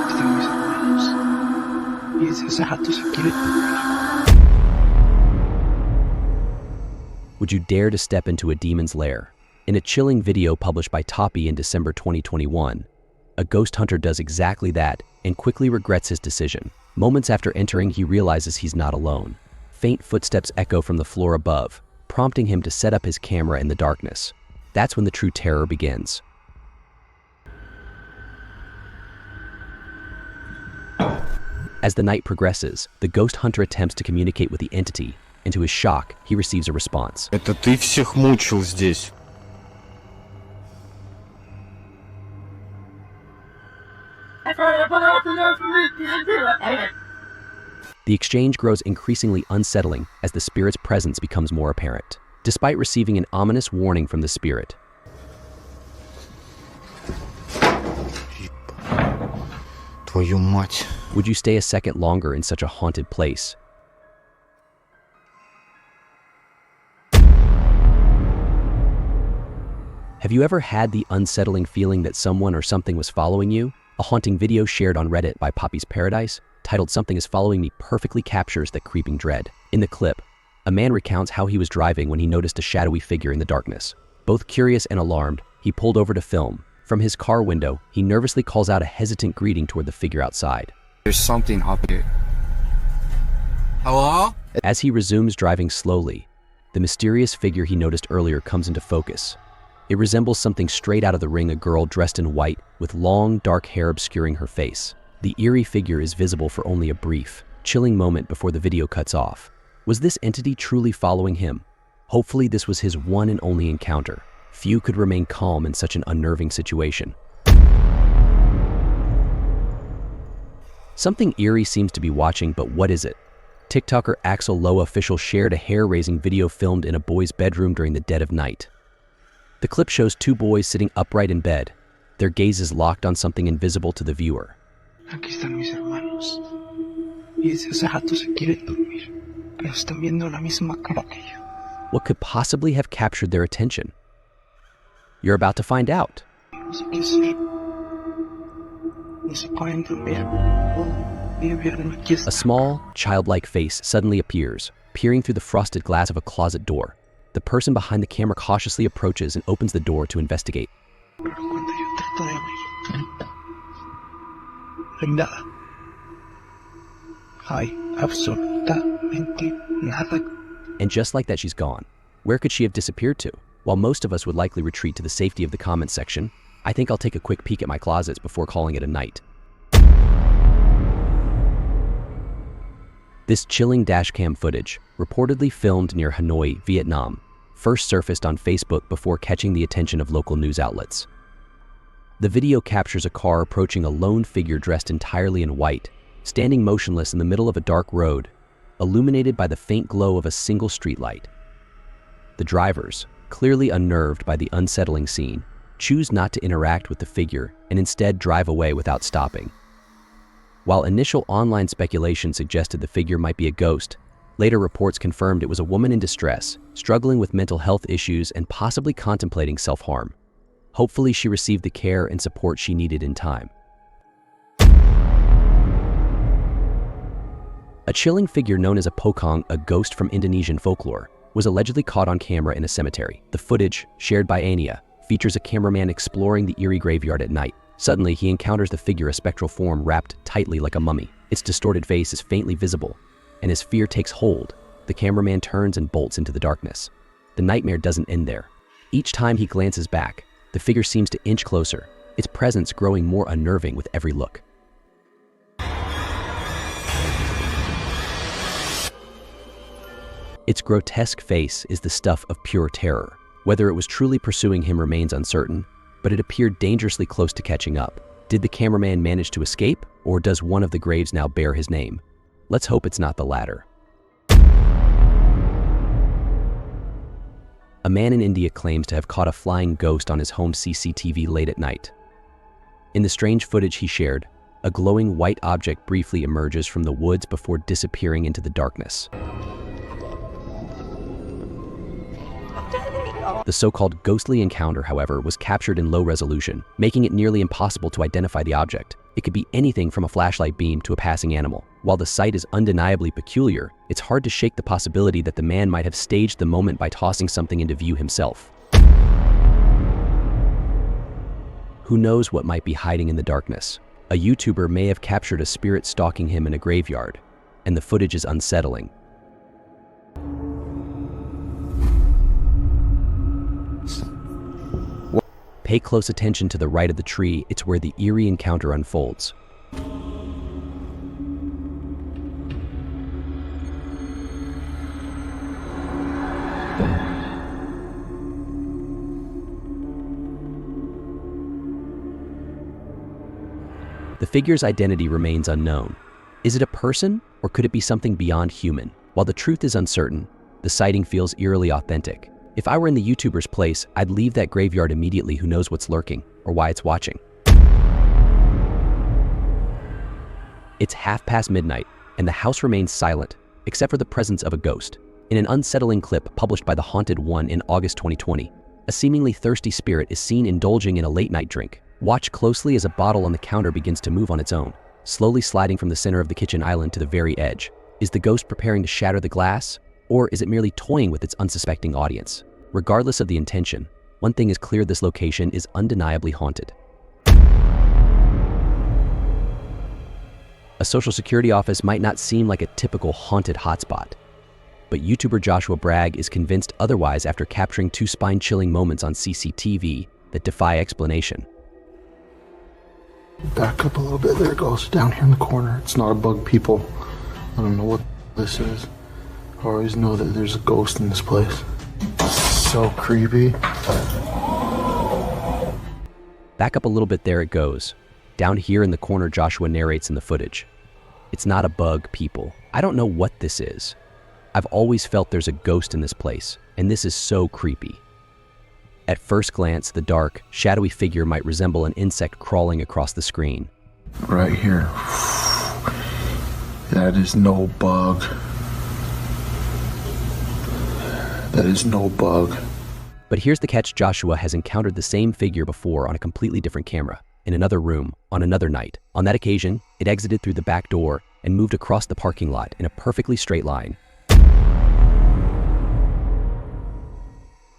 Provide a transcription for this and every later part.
Están mis hermanos. Y desde hace rato se quiere dormir. Would you dare to step into a demon's lair? In a chilling video published by Toppy in December 2021, a ghost hunter does exactly that and quickly regrets his decision. Moments after entering, he realizes he's not alone. Faint footsteps echo from the floor above, prompting him to set up his camera in the darkness. That's when the true terror begins. As the night progresses, the ghost hunter attempts to communicate with the entity, and to his shock, he receives a response. Это ты всех мучил здесь. The exchange grows increasingly unsettling as the spirit's presence becomes more apparent. Despite receiving an ominous warning from the spirit, Твою мать. would you stay a second longer in such a haunted place? Have you ever had the unsettling feeling that someone or something was following you? A haunting video shared on Reddit by Poppy's Paradise, titled "Something is Following Me," perfectly captures that creeping dread. In the clip, a man recounts how he was driving when he noticed a shadowy figure in the darkness. Both curious and alarmed, he pulled over to film. From his car window, he nervously calls out a hesitant greeting toward the figure outside. There's something up here. Hello? As he resumes driving slowly, the mysterious figure he noticed earlier comes into focus. It resembles something straight out of The Ring, a girl dressed in white with long, dark hair obscuring her face. The eerie figure is visible for only a brief, chilling moment before the video cuts off. Was this entity truly following him? Hopefully this was his one and only encounter. Few could remain calm in such an unnerving situation. Something eerie seems to be watching, but what is it? TikToker Axel Lowe official shared a hair-raising video filmed in a boy's bedroom during the dead of night. The clip shows two boys sitting upright in bed, their gazes locked on something invisible to the viewer. Aquí están mis hermanos. Y desde hace rato se quieren dormir. Pero están viendo la misma cara que yo. What could possibly have captured their attention? You're about to find out. No sé qué hacer. No se pueden dormir. Y vieron aquí A small, childlike face suddenly appears, peering through the frosted glass of a closet door. The person behind the camera cautiously approaches and opens the door to investigate. Pero cuando yo trato de abrir, no hay nada. Hay absolutamente nada. And just like that, she's gone. Where could she have disappeared to? While most of us would likely retreat to the safety of the comments section, I think I'll take a quick peek at my closets before calling it a night. This chilling dashcam footage, reportedly filmed near Hanoi, Vietnam, first surfaced on Facebook before catching the attention of local news outlets. The video captures a car approaching a lone figure dressed entirely in white, standing motionless in the middle of a dark road, illuminated by the faint glow of a single streetlight. The drivers, clearly unnerved by the unsettling scene, choose not to interact with the figure and instead drive away without stopping. While initial online speculation suggested the figure might be a ghost, later reports confirmed it was a woman in distress, struggling with mental health issues and possibly contemplating self-harm. Hopefully she received the care and support she needed in time. A chilling figure known as a pocong, a ghost from Indonesian folklore, was allegedly caught on camera in a cemetery. The footage, shared by Ania, features a cameraman exploring the eerie graveyard at night. Suddenly, he encounters the figure, a spectral form wrapped tightly like a mummy. Its distorted face is faintly visible, and as fear takes hold, the cameraman turns and bolts into the darkness. The nightmare doesn't end there. Each time he glances back, the figure seems to inch closer, its presence growing more unnerving with every look. Its grotesque face is the stuff of pure terror. Whether it was truly pursuing him remains uncertain, but it appeared dangerously close to catching up. Did the cameraman manage to escape, or does one of the graves now bear his name? Let's hope it's not the latter. A man in India claims to have caught a flying ghost on his home CCTV late at night. In the strange footage he shared, a glowing white object briefly emerges from the woods before disappearing into the darkness. The so-called ghostly encounter, however, was captured in low resolution, making it nearly impossible to identify the object. It could be anything from a flashlight beam to a passing animal. While the sight is undeniably peculiar, it's hard to shake the possibility that the man might have staged the moment by tossing something into view himself. Who knows what might be hiding in the darkness? A YouTuber may have captured a spirit stalking him in a graveyard, and the footage is unsettling. Pay close attention to the right of the tree. It's where the eerie encounter unfolds. The figure's identity remains unknown. Is it a person, or could it be something beyond human? While the truth is uncertain, the sighting feels eerily authentic. If I were in the YouTuber's place, I'd leave that graveyard immediately. Who knows what's lurking, or why it's watching. It's midnight, and the house remains silent, except for the presence of a ghost. In an unsettling clip published by The Haunted One in August 2020, a seemingly thirsty spirit is seen indulging in a late-night drink. Watch closely as a bottle on the counter begins to move on its own, slowly sliding from the center of the kitchen island to the very edge. Is the ghost preparing to shatter the glass, or is it merely toying with its unsuspecting audience? Regardless of the intention, one thing is clear: this location is undeniably haunted. A social security office might not seem like a typical haunted hotspot, but YouTuber Joshua Bragg is convinced otherwise after capturing two spine-chilling moments on CCTV that defy explanation. Back up a little bit. There it goes. Down here in the corner. It's not a bug, people. I don't know what this is. I always know that there's a ghost in this place. So creepy. Back up a little bit. There it goes. Down here in the corner, Joshua narrates in the footage. It's not a bug, people. I don't know what this is. I've always felt there's a ghost in this place, and this is so creepy. At first glance, the dark, shadowy figure might resemble an insect crawling across the screen. Right here. That is no bug. That is no bug. But here's the catch: Joshua has encountered the same figure before on a completely different camera, in another room, on another night. On that occasion, it exited through the back door and moved across the parking lot in a perfectly straight line.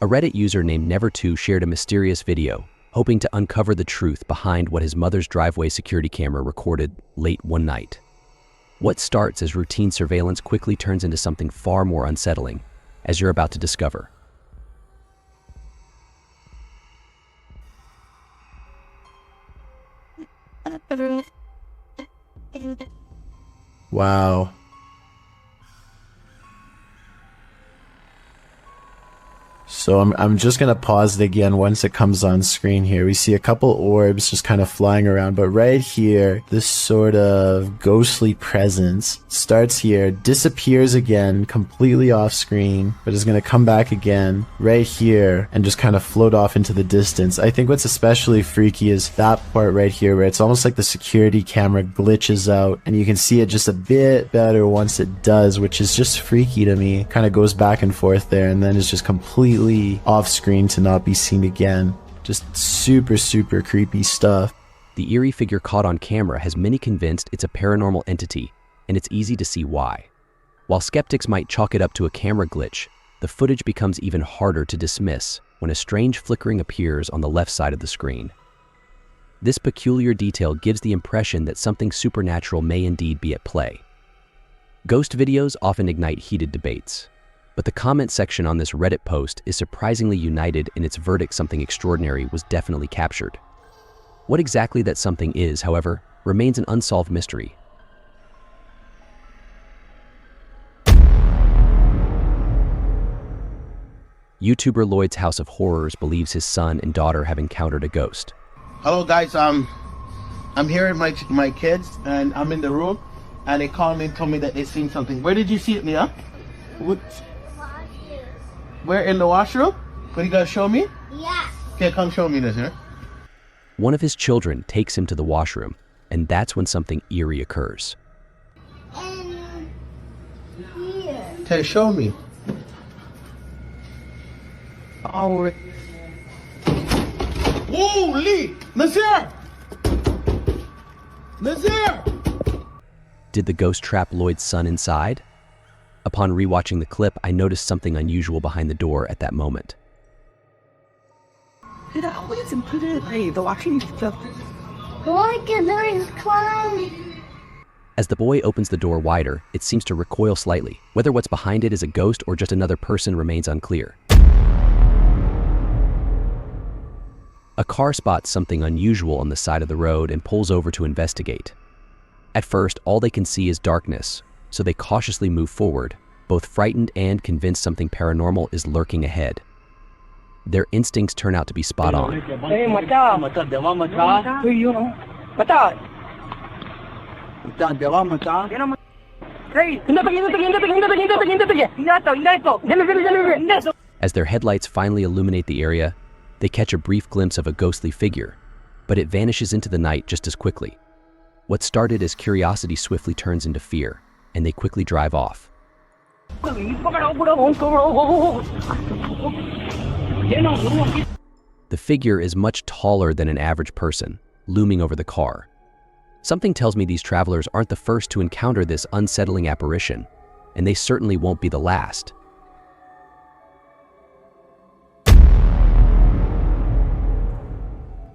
A Reddit user named Never2 shared a mysterious video, hoping to uncover the truth behind what his mother's driveway security camera recorded late one night. What starts as routine surveillance quickly turns into something far more unsettling, as you're about to discover. Wow. So I'm just going to pause it again once it comes on screen here. We see a couple orbs just kind of flying around, but right here, this sort of ghostly presence starts here, disappears again, completely off screen, but is going to come back again right here and just kind of float off into the distance. I think what's especially freaky is that part right here where it's almost like the security camera glitches out and you can see it just a bit better once it does, which is just freaky to me. Kind of goes back and forth there and then is just completely off screen to not be seen again. Just super, super creepy stuff. The eerie figure caught on camera has many convinced it's a paranormal entity, and it's easy to see why. While skeptics might chalk it up to a camera glitch, the footage becomes even harder to dismiss when a strange flickering appears on the left side of the screen. This peculiar detail gives the impression that something supernatural may indeed be at play. Ghost videos often ignite heated debates, but the comment section on this Reddit post is surprisingly united in its verdict: something extraordinary was definitely captured. What exactly that something is, however, remains an unsolved mystery. YouTuber Lloyd's House of Horrors believes his son and daughter have encountered a ghost. Hello guys, I'm here with my kids and I'm in the room and they called me and told me that they seen something. Where did you see it, Nia? Where, in the washroom? What, you gonna show me? Yeah. Okay, come show me this, huh? One of his children takes him to the washroom, and that's when something eerie occurs. And here. Okay, show me. Holy! Nazir! Nazir! Did the ghost trap Lloyd's son inside? Upon rewatching the clip, I noticed something unusual behind the door at that moment. Look, there is clown. As the boy opens the door wider, it seems to recoil slightly. Whether what's behind it is a ghost or just another person remains unclear. A car spots something unusual on the side of the road and pulls over to investigate. At first, all they can see is darkness, so they cautiously move forward, both frightened and convinced something paranormal is lurking ahead. Their instincts turn out to be spot on. As their headlights finally illuminate the area, they catch a brief glimpse of a ghostly figure, but it vanishes into the night just as quickly. What started as curiosity swiftly turns into fear, and they quickly drive off. The figure is much taller than an average person, looming over the car. Something tells me these travelers aren't the first to encounter this unsettling apparition, and they certainly won't be the last.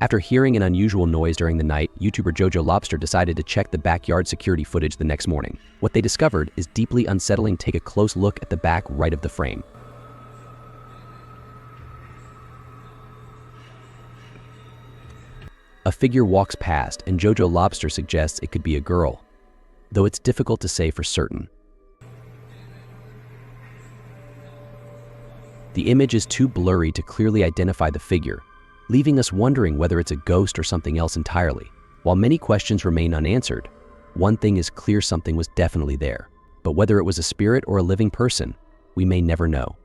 After hearing an unusual noise during the night, YouTuber Jojo Lobster decided to check the backyard security footage the next morning. What they discovered is deeply unsettling. Take a close look at the back right of the frame. A figure walks past, and Jojo Lobster suggests it could be a girl, though it's difficult to say for certain. The image is too blurry to clearly identify the figure, leaving us wondering whether it's a ghost or something else entirely. While many questions remain unanswered, one thing is clear: something was definitely there. But whether it was a spirit or a living person, we may never know.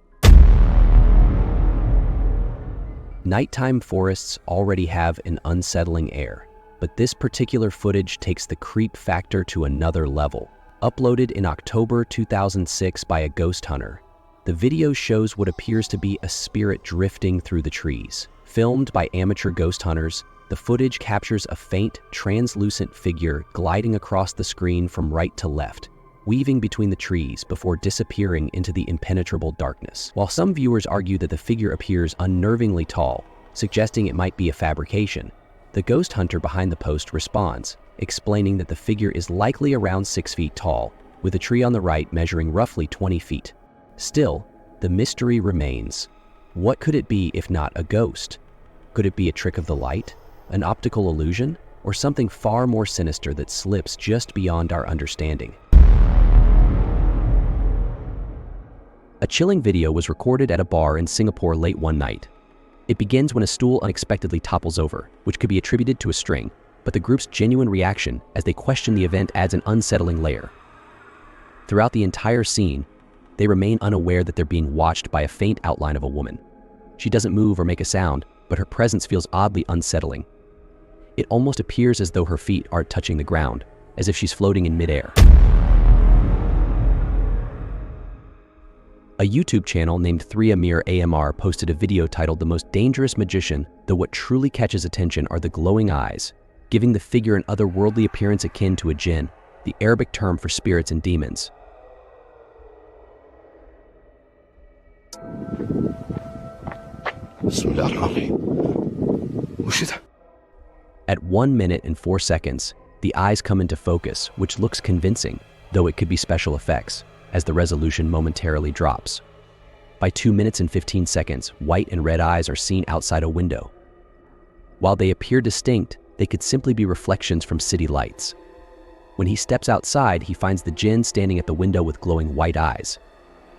Nighttime forests already have an unsettling air, but this particular footage takes the creep factor to another level. Uploaded in October 2006 by a ghost hunter, the video shows what appears to be a spirit drifting through the trees. Filmed by amateur ghost hunters, the footage captures a faint, translucent figure gliding across the screen from right to left, weaving between the trees before disappearing into the impenetrable darkness. While some viewers argue that the figure appears unnervingly tall, suggesting it might be a fabrication, the ghost hunter behind the post responds, explaining that the figure is likely around 6 feet tall, with a tree on the right measuring roughly 20 feet. Still, the mystery remains. What could it be if not a ghost? Could it be a trick of the light, an optical illusion, or something far more sinister that slips just beyond our understanding? A chilling video was recorded at a bar in Singapore late one night. It begins when a stool unexpectedly topples over, which could be attributed to a string, but the group's genuine reaction as they question the event adds an unsettling layer. Throughout the entire scene, they remain unaware that they're being watched by a faint outline of a woman. She doesn't move or make a sound, but her presence feels oddly unsettling. It almost appears as though her feet aren't touching the ground, as if she's floating in midair. A YouTube channel named 3 Amir AMR posted a video titled "The Most Dangerous Magician, though what truly catches attention are the glowing eyes," giving the figure an otherworldly appearance akin to a jinn, the Arabic term for spirits and demons. At 1 minute and 4 seconds, the eyes come into focus, which looks convincing, though it could be special effects, as the resolution momentarily drops. By 2 minutes and 15 seconds, white and red eyes are seen outside a window. While they appear distinct, they could simply be reflections from city lights. When he steps outside, he finds the jinn standing at the window with glowing white eyes.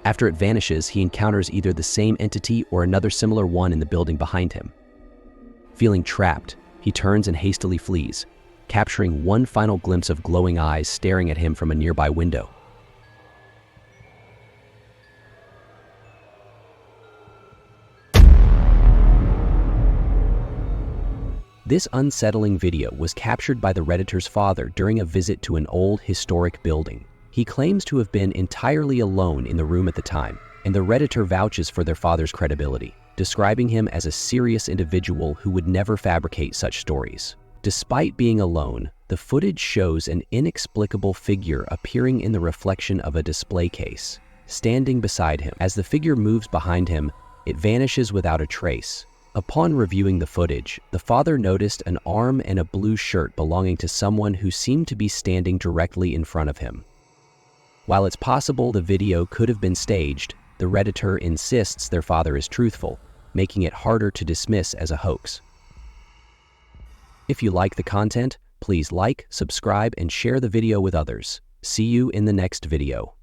After it vanishes, he encounters either the same entity or another similar one in the building behind him. Feeling trapped, he turns and hastily flees, capturing one final glimpse of glowing eyes staring at him from a nearby window. This unsettling video was captured by the Redditor's father during a visit to an old historic building. He claims to have been entirely alone in the room at the time, and the Redditor vouches for their father's credibility. describing him as a serious individual who would never fabricate such stories. Despite being alone, the footage shows an inexplicable figure appearing in the reflection of a display case, standing beside him. As the figure moves behind him, it vanishes without a trace. Upon reviewing the footage, the father noticed an arm and a blue shirt belonging to someone who seemed to be standing directly in front of him. While it's possible the video could have been staged, the Redditor insists their father is truthful, making it harder to dismiss as a hoax. If you like the content, please like, subscribe, and share the video with others. See you in the next video.